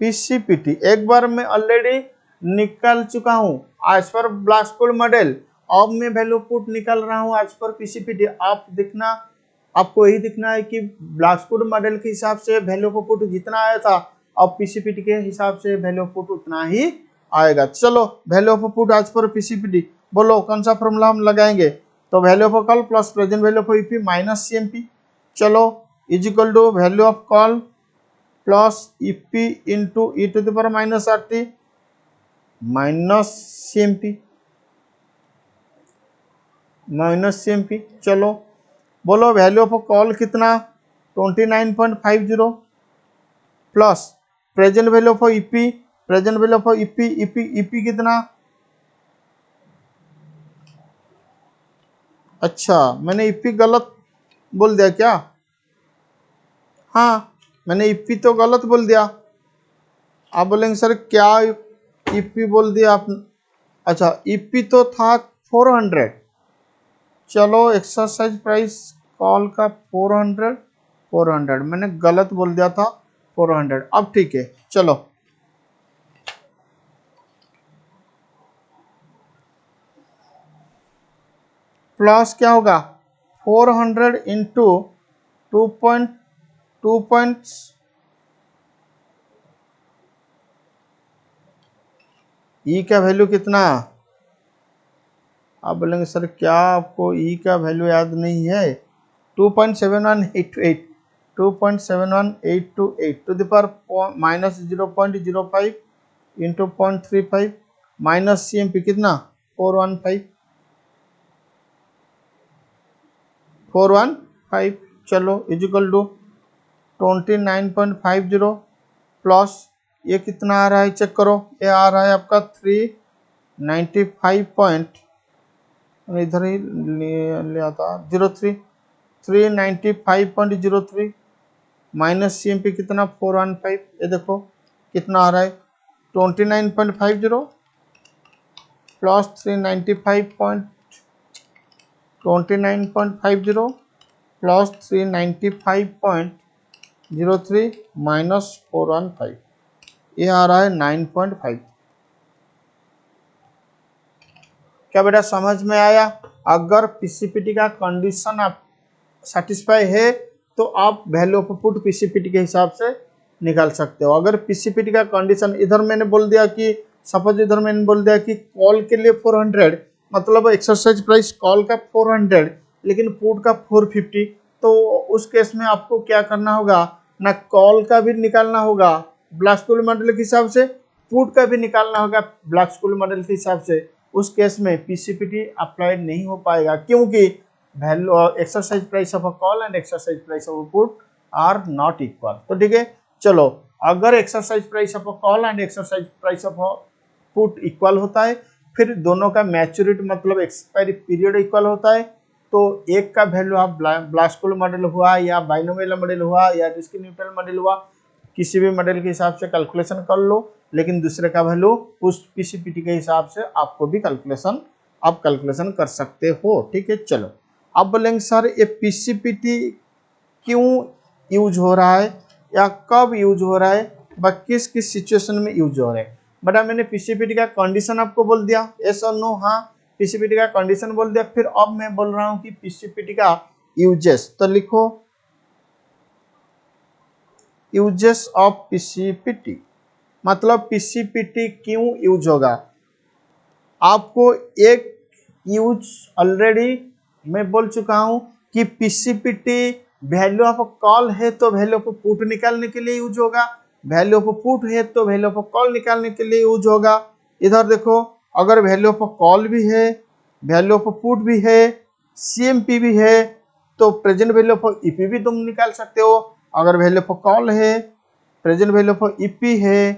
पीसीपीटी। एक बार मैं ऑलरेडी निकाल चुका हूं आज पर ब्लैक स्कूल मॉडल, अब मैं वैल्यू पुट निकाल रहा हूं आज पर पीसीपीटी। आप देखना, आपको यही दिखना है कि ब्लैक स्कूल मॉडल के हिसाब से वैल्यू ऑफ पुट जितना आया था, अब पीसीपीटी के हिसाब से वैल्यू ऑफ पुट उतना ही आएगा। चलो वैल्यू ऑफ पुट आज पर पीसीपीटी, बोलो कौन सा फॉर्मूला हम लगाएंगे? तो value of call plus present value of EP minus CMP, चलो is equal to value of call plus EP into E to the power minus RT minus CMP. चलो बोलो वैल्यू ऑफ कॉल कितना 29.50 plus present value of EP, present value of EP EP कितना, अच्छा मैंने EP गलत बोल दिया क्या? हाँ मैंने ईपी तो गलत बोल दिया। आप बोलेंगे सर क्या ईपी बोल दिया आप? अच्छा ईपी तो था 400, चलो एक्सरसाइज प्राइस कॉल का 400 मैंने गलत बोल दिया था 400। अब ठीक है, चलो प्लस क्या होगा 400 इंटू 2.2 ई का वैल्यू कितना? आप बोलेंगे सर क्या आपको ई का वैल्यू याद नहीं है? 2.71828 2.71828 to the power minus 0.05 into 0.35 minus CMP कितना 415। चलो इजिकल टू 29.50 प्लस ये कितना आ रहा है चेक करो, ये आ रहा है आपका 395 पॉइंट, इधर ही ले आता 03 395.03 माइनस सीएमपी कितना 415। ये देखो कितना आ रहा है 29.50 प्लस 395.29.50 प्लस 395.03 माइनस 415, ये आ रहा है 9.5। क्या बेटा समझ में आया? अगर पीसीपीटी का कंडीशन आप सेटिस्फाई है तो आप वैल्यू ऑफ पुट पीसीपीटी के हिसाब से निकाल सकते हो। अगर पीसीपीटी का कंडीशन इधर मैंने बोल दिया कि सपोज इधर मैंने बोल दिया कि कॉल के लिए 400, मतलब एक्सरसाइज प्राइस कॉल का 400 लेकिन पुट का 450, तो उस केस में आपको क्या करना होगा, ना कॉल का भी निकालना होगा ब्लैक स्कूल मॉडल के हिसाब से, पुट का भी निकालना होगा ब्लैक स्कूल मॉडल के हिसाब से। उस केस में पीसीपीटी अप्लाइड नहीं हो पाएगा, क्योंकि value exercise price of a call and exercise price of a put are not equal. तो ठीक है, चलो अगर exercise price of a call and exercise price of a put equal होता है, फिर दोनों का मैच्योरिटी मतलब एक्सपायरी पीरियड इक्वल होता है, तो एक का वैल्यू आप ब्लास्कुल मॉडल हुआ या बाइनोमियल मॉडल हुआ या रिस्क न्यूट्रल मॉडल हुआ, किसी भी मॉडल के हिसाब से कैलकुलेशन कर लो, लेकिन दूसरे का वैल्यू उस पीसीपीटी के हिसाब से आपको भी कैलकुलेशन कर सकते हो। ठीक है, चलो अब बोलेंगे सर ये पीसीपीटी क्यों यूज हो रहा है या कब यूज हो रहा है व किस किस सिचुएशन में यूज हो रहा है। बटा मैंने पीसीपीटी का कंडीशन आपको बोल दिया, यस और नो, हाँ पीसीपीटी का कंडीशन बोल दिया। फिर अब मैं बोल रहा हूं कि पीसीपीटी का यूजेस, तो लिखो यूजेस ऑफ पीसीपीटी, मतलब पीसीपीटी क्यों यूज होगा। आपको एक यूज ऑलरेडी मैं बोल चुका हूं कि पीसीपीटी वैल्यू ऑफ कॉल है तो वैल्यू ऑफ पुट निकालने के लिए यूज होगा, वैल्यू ऑफ पुट है तो वैल्यू ऑफ कॉल निकालने के लिए यूज होगा। इधर देखो, अगर वैल्यू ऑफ कॉल भी है, वैल्यू ऑफ पुट भी है, सीएमपी भी है, तो प्रेजेंट वैल्यू ऑफ ईपी भी तुम निकाल सकते हो। अगर वैल्यू ऑफ कॉल है, प्रेजेंट वैल्यू ऑफ ईपी है,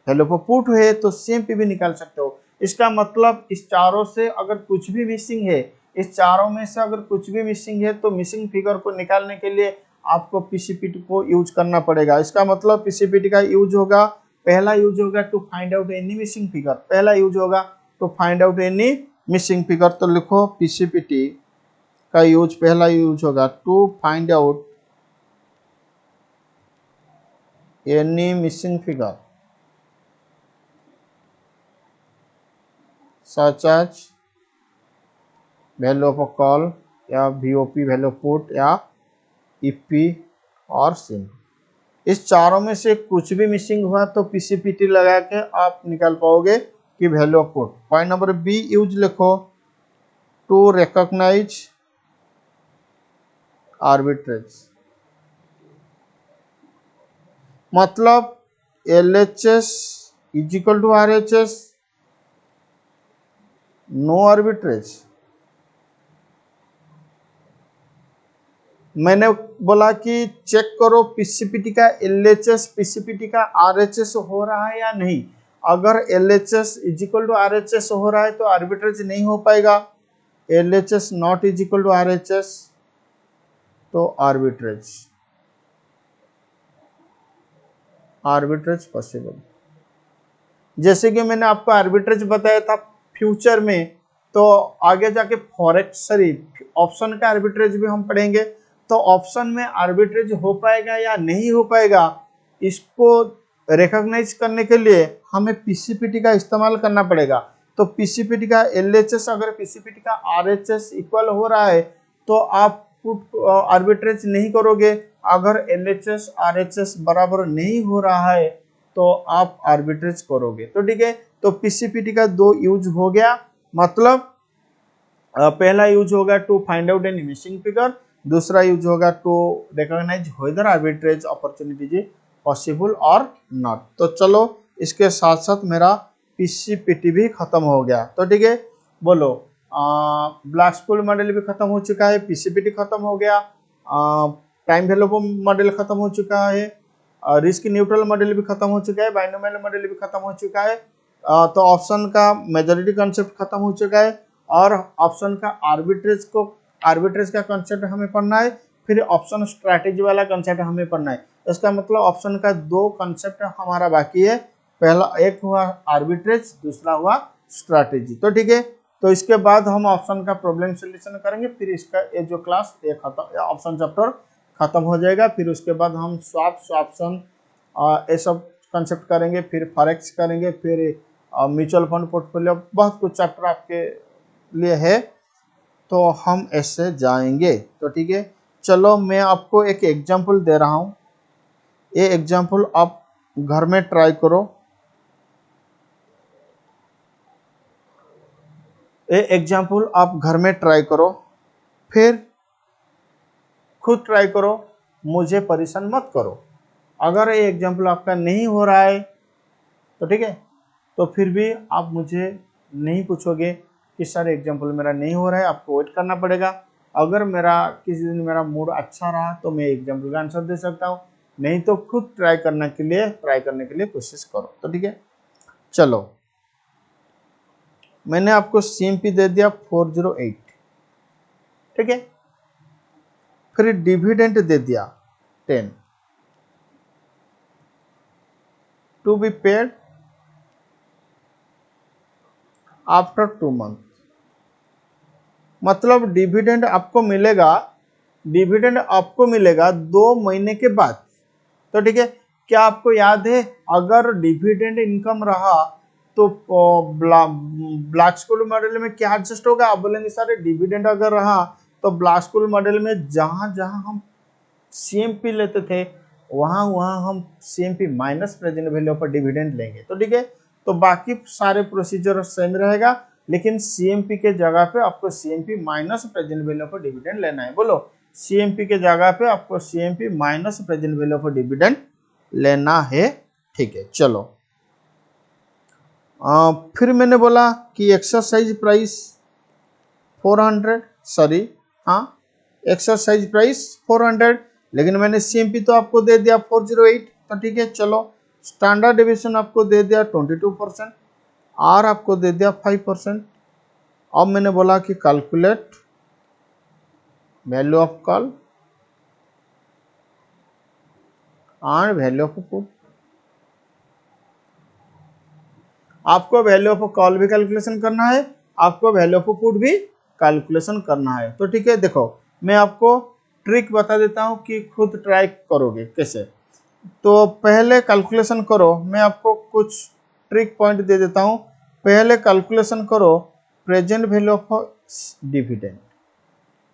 वैल्यू ऑफ पुट है, तो सीएमपी भी निकाल सकते हो। इसका मतलब इस चारों से अगर कुछ भी मिसिंग है, इस चारों में से अगर कुछ भी मिसिंग है, तो मिसिंग फिगर को निकालने के लिए आपको पीसीपीटी को यूज करना पड़ेगा। इसका मतलब पीसीपीटी का यूज होगा, पहला यूज होगा to find out any missing figure, पहला यूज होगा to find out any missing figure. तो लिखो पीसीपीटी का यूज, पहला यूज होगा to find out any missing figure such as value of a call या VOP वैल्यू ऑफ पुट या EP और सिम। इस चारों में से कुछ भी मिसिंग हुआ तो पीसीपीटी लगा के आप निकाल पाओगे कि value of put. Point number B use लिखो टू रिकॉग्नाइज आर्बिट्रेज, मतलब LHS is equal to RHS, no arbitrage. मैंने बोला कि चेक करो पीसीपीटी का LHS पीसीपीटी का RHS हो रहा है या नहीं। अगर LHS is equal to RHS हो रहा है तो आर्बिट्रेज नहीं हो पाएगा, LHS not is equal to RHS तो आर्बिट्रेज पॉसिबल। जैसे कि मैंने आपको आर्बिट्रेज बताया था फ्यूचर में, तो आगे जाके फॉरेक्स ऑप्शन का आर्बिट्रेज भी हम पढ़ेंगे, तो ऑप्शन में आर्बिट्रेज हो पाएगा या नहीं हो पाएगा, इसको रिकॉग्नाइज करने के लिए हमें पीसीपीटी का इस्तेमाल करना पड़ेगा। तो पीसीपीटी का LHS अगर पीसीपीटी का RHS इक्वल हो रहा है तो आप आर्बिट्रेज नहीं करोगे, अगर LHS RHS बराबर नहीं हो रहा है तो आप आर्बिट्रेज करोगे। तो ठीक है, तो पीसीपीटी का दो यूज हो गया, मतलब पहला यूज होगा to find out any missing figure, दूसरा यूज होगा to recognise whether arbitrage opportunities is possible और नॉट। तो चलो इसके साथ साथ मेरा पीसीपीटी भी खत्म हो गया। तो ठीक है, बोलो ब्लास्कुल मॉडल भी खत्म हो चुका है, पीसीपीटी खत्म हो गया, टाइम वैल्यू मॉडल खत्म हो चुका है, रिस्क न्यूट्रल मॉडल भी खत्म हो चुका है, बाइनोमियल मॉडल भी खत्म हो चुका है, तो ऑप्शन का मेजॉरिटी कॉन्सेप्ट खत्म हो चुका है, और ऑप्शन का आर्बिट्रेज का कॉन्सेप्ट हमें पढ़ना है, फिर ऑप्शन स्ट्रैटेजी वाला कॉन्सेप्ट हमें पढ़ना है। इसका मतलब ऑप्शन का दो कॉन्सेप्ट हमारा बाकी है, पहला एक हुआ आर्बिट्रेज, दूसरा हुआ स्ट्रैटेजी। तो ठीक है, तो इसके बाद हम ऑप्शन का प्रॉब्लम सॉल्यूशन करेंगे, फिर इसका ये जो क्लास ये खत्म, ऑप्शन चैप्टर खत्म हो जाएगा। फिर उसके बाद हम स्वैप्शन ये सब कंसेप्ट करेंगे, फिर फॉरेक्स करेंगे, फिर म्यूचुअल फंड पोर्टफोलियो, बहुत कुछ चैप्टर आपके लिए है, तो हम ऐसे जाएंगे। तो ठीक है, चलो मैं आपको एक एग्जांपल दे रहा हूँ, ये एग्जांपल आप घर में ट्राई करो, ये एग्जांपल आप घर में ट्राई करो, फिर खुद ट्राई करो, मुझे परेशान मत करो। अगर ये एग्जांपल आपका नहीं हो रहा है तो ठीक है, तो फिर भी आप मुझे नहीं पूछोगे कि सर एग्जांपल मेरा नहीं हो रहा है, आपको वेट करना पड़ेगा। अगर मेरा किसी दिन मेरा मूड अच्छा रहा तो मैं एग्जांपल का आंसर दे सकता हूँ, नहीं तो खुद ट्राई करने के लिए कोशिश करो। तो ठीक है, चलो मैंने आपको CMP दे दिया 408, ठीक है। फिर डिविडेंड दे दिया 10 to be paid after 2 month. मतलब डिविडेंड आपको मिलेगा, डिविडेंड आपको मिलेगा 2 महीने के बाद। तो ठीक है, क्या आपको याद है अगर डिविडेंड इनकम रहा तो ब्लैक स्कूल मॉडल में क्या एडजस्ट होगा? आप बोलेंगे सर डिविडेंड अगर रहा तो ब्लैक स्कूल मॉडल में जहां जहां हम सीएमपी लेते थे वहां वहां हम CMP minus present value of dividend लेंगे। तो ठीक है, तो बाकी सारे प्रोसीजर सेम रहेगा, लेकिन सीएमपी के जगह पे आपको CMP minus present value of dividend लेना है। बोलो, सीएमपी के जगह पे आपको CMP minus present value of dividend लेना है। ठीक है, चलो फिर मैंने बोला कि एक्सरसाइज प्राइस 400, सॉरी हाँ एक्सरसाइज प्राइस 400, लेकिन मैंने सीएमपी तो आपको दे दिया 408। तो ठीक है, चलो स्टैंडर्ड डिविएशन आपको दे दिया 22%, आर आपको दे दिया 5%। अब मैंने बोला कि calculate value of call and value of put. आपको वैल्यू ऑफ कॉल भी कैलकुलेशन करना है, आपको वैल्यू ऑफ पुट भी कैलकुलेशन करना है। तो ठीक है, देखो मैं आपको ट्रिक बता देता हूं कि खुद ट्राई करोगे कैसे। तो पहले कैलकुलेशन करो, मैं आपको कुछ ट्रिक पॉइंट दे देता हूं। पहले कैलकुलेशन करो प्रेजेंट वैल्यू ऑफ डिविडेंड।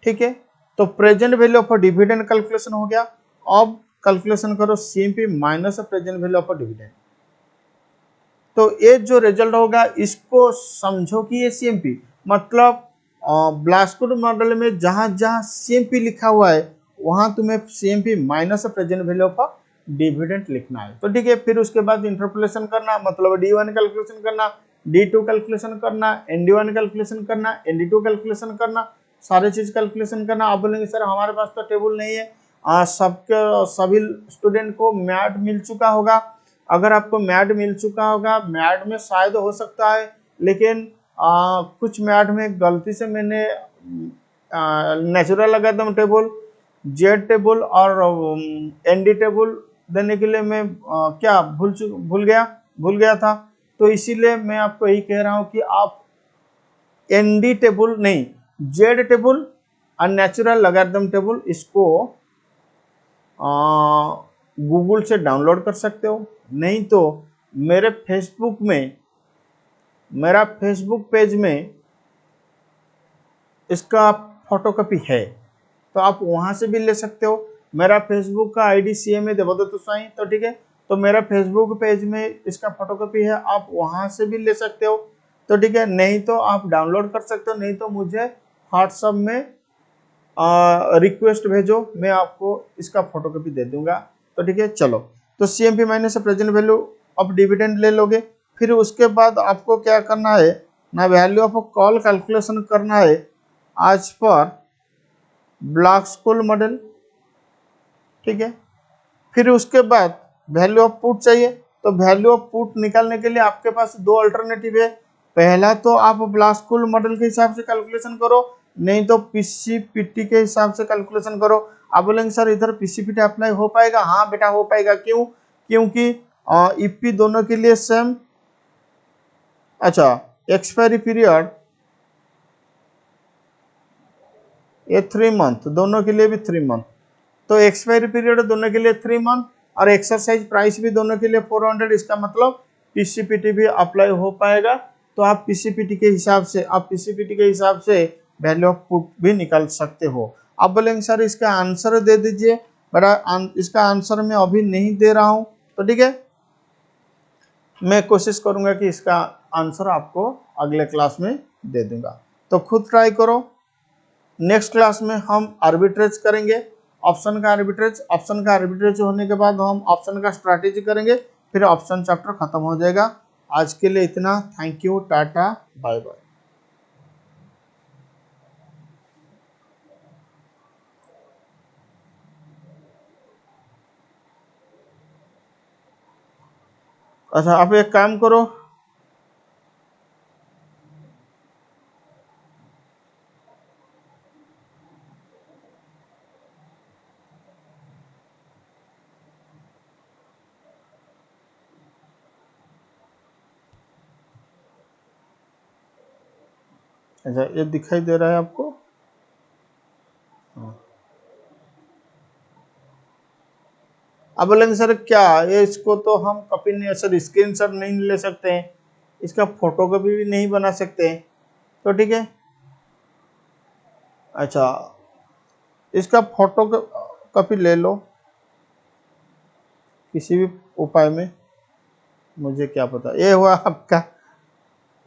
ठीक है, तो present value of dividend calculation हो गया। अब कैलकुलेशन करो CMP minus present value of dividend. तो ये जो रिजल्ट होगा इसको समझो कि ये सीएमपी, मतलब ब्लास्टकोड मॉडल में जहां जहां सीएमपी लिखा हुआ है वहां तुम्हें CMP minus present value of dividend लिखना है। तो ठीक है, फिर उसके बाद इंटरपोलेशन करना, मतलब D1 कैलकुलेशन करना, D2 कैलकुलेशन करना, ND1 कैलकुलेशन करना, ND2 कैलकुलेशन करना, सारे चीज कैलकुलेशन करना। आप बोलेंगे सर हमारे पास तो टेबल नहीं है। सबके सभी स्टूडेंट को मैट मिल चुका होगा। अगर आपको मैट मिल चुका होगा, मैट में शायद हो सकता है, लेकिन कुछ मैट में गलती से मैंने natural logarithm table, Z table और एनडी टेबल देने के लिए मैं क्या भूल गया था। तो इसीलिए मैं आपको यही कह रहा हूं कि आप एनडी टेबल नहीं, जेड टेबल और नेचुरल लॉगरिथम टेबल इसको गूगल से डाउनलोड कर सकते हो। नहीं तो मेरे फेसबुक पेज में इसका फोटोकॉपी है, तो आप वहां से भी ले सकते हो। मेरा फेसबुक का आईडी CMA देवदत्त साई। तो ठीक है, तो मेरा फेसबुक पेज में इसका फोटोकॉपी है, आप वहां से भी ले सकते हो। तो ठीक है, नहीं तो आप डाउनलोड कर सकते हो, नहीं तो मुझे व्हाट्सएप में रिक्वेस्ट भेजो, मैं आपको इसका फोटोकॉपी दे दूंगा। तो ठीक है, चलो तो CMP minus present value of dividend ले लोगे। फिर उसके बाद आपको क्या करना है ना, वैल्यू ऑफ कॉल कैलकुलेशन करना है आज पर ब्लैक स्कूल मॉडल। ठीक है, फिर उसके बाद वैल्यू ऑफ पुट चाहिए। तो वैल्यू ऑफ पुट निकालने के लिए आपके पास दो अल्टरनेटिव है। पहला तो आप ब्लैक स्कूल मॉडल के हिसाब से कैलकुलेशन करो, नहीं तो पीसीपीटी के हिसाब से कैलकुलेशन करो। आप बोलेंगे सर इधर पीसीपीटी अप्लाई हो पाएगा? हाँ बेटा हो पाएगा। क्यों? क्योंकि ईपी दोनों के लिए सेम। अच्छा, एक्सपायरी पीरियड ये 3 मंथ, दोनों के लिए भी 3 मंथ। तो एक्सपायरी पीरियड दोनों के लिए 3 मंथ और एक्सरसाइज प्राइस भी दोनों के लिए 400। इसका मतलब पीसीपीटी भी अप्लाई हो पाएगा। तो आप पीसीपीटी के हिसाब से वैल्यू ऑफ पुट भी निकाल सकते हो। आप बोलेंगे सर इसका आंसर दे दीजिए, बट इसका आंसर मैं अभी नहीं दे रहा हूं। तो ठीक है, मैं कोशिश करूंगा कि इसका आंसर आपको अगले क्लास में दे दूंगा। तो खुद ट्राई करो। नेक्स्ट क्लास में हम आर्बिट्रेज करेंगे, ऑप्शन का आर्बिट्रेज होने के बाद हम ऑप्शन का स्ट्रैटेजी करेंगे, फिर ऑप्शन चैप्टर खत्म हो जाएगा। आज के लिए इतना। Thank you, tata, bye bye. अच्छा, आप एक काम करो, अच्छा, ये दिखाई दे रहा है आपको? हाँ। अब बोलेंगे सर क्या ये, इसको तो हम कॉपी नहीं, सर स्क्रीन शॉट नहीं ले सकते हैं, इसका फोटोकॉपी भी नहीं बना सकते हैं, तो ठीक है। अच्छा, इसका फोटो कॉपी ले लो किसी भी उपाय में, मुझे क्या पता। ये हुआ आपका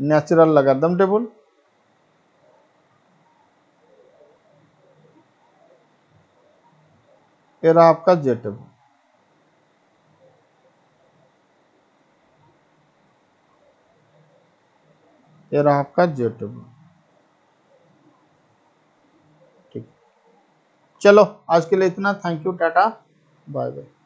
नेचुरल लॉगरिथम टेबल। ये रहा आपका जे टेबल। ये रहा आपका जे टेबल। ठीक, चलो आज के लिए इतना। Thank you, tata, bye bye.